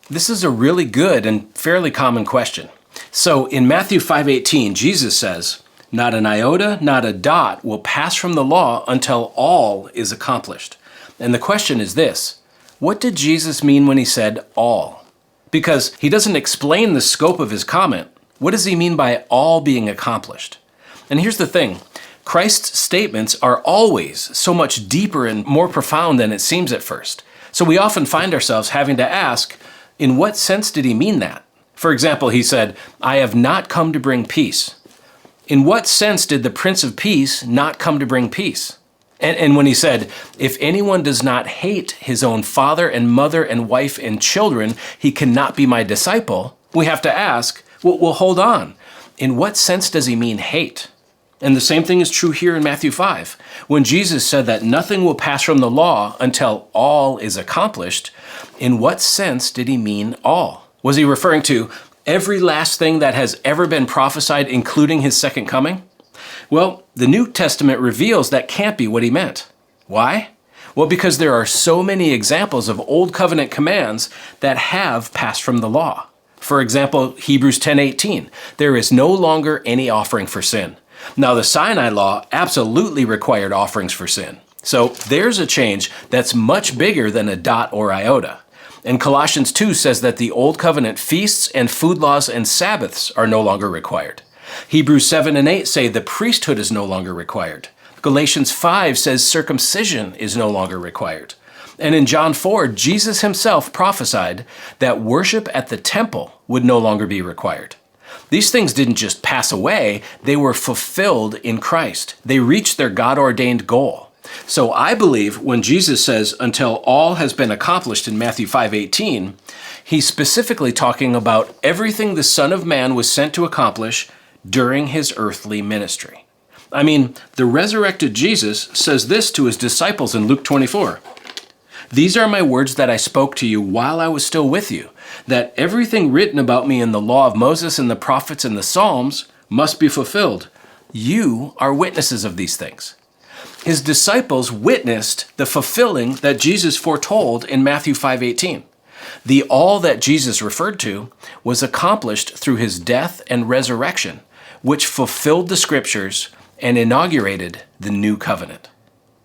This is a really good and fairly common question. So in Matthew 5:18, Jesus says, "Not an iota, not a dot will pass from the law until all is accomplished." And the question is this: what did Jesus mean when he said all? Because he doesn't explain the scope of his comment. What does he mean by all being accomplished? And here's the thing. Christ's statements are always so much deeper and more profound than it seems at first. So we often find ourselves having to ask, in what sense did he mean that? For example, he said, "I have not come to bring peace." In what sense did the Prince of Peace not come to bring peace? And when he said, "If anyone does not hate his own father and mother and wife and children, he cannot be my disciple," we have to ask, well, hold on. In what sense does he mean hate? And the same thing is true here in Matthew 5. When Jesus said that nothing will pass from the law until all is accomplished, in what sense did he mean all? Was he referring to every last thing that has ever been prophesied, including his second coming? Well, the New Testament reveals that can't be what he meant. Why? Well, because there are so many examples of Old Covenant commands that have passed from the law. For example, Hebrews 10:18, "There is no longer any offering for sin." Now, the Sinai law absolutely required offerings for sin. So there's a change that's much bigger than a dot or iota. And Colossians 2 says that the Old Covenant feasts and food laws and Sabbaths are no longer required. Hebrews 7 and 8 say the priesthood is no longer required. Galatians 5 says circumcision is no longer required. And in John 4, Jesus himself prophesied that worship at the temple would no longer be required. These things didn't just pass away, they were fulfilled in Christ. They reached their God-ordained goal. So I believe when Jesus says, "until all has been accomplished" in Matthew 5:18, he's specifically talking about everything the Son of Man was sent to accomplish during his earthly ministry. I mean, the resurrected Jesus says this to his disciples in Luke 24. "These are my words that I spoke to you while I was still with you, that everything written about me in the law of Moses and the prophets and the Psalms must be fulfilled. You are witnesses of these things." His disciples witnessed the fulfilling that Jesus foretold in Matthew 5:18. The all that Jesus referred to was accomplished through his death and resurrection, which fulfilled the scriptures and inaugurated the new covenant.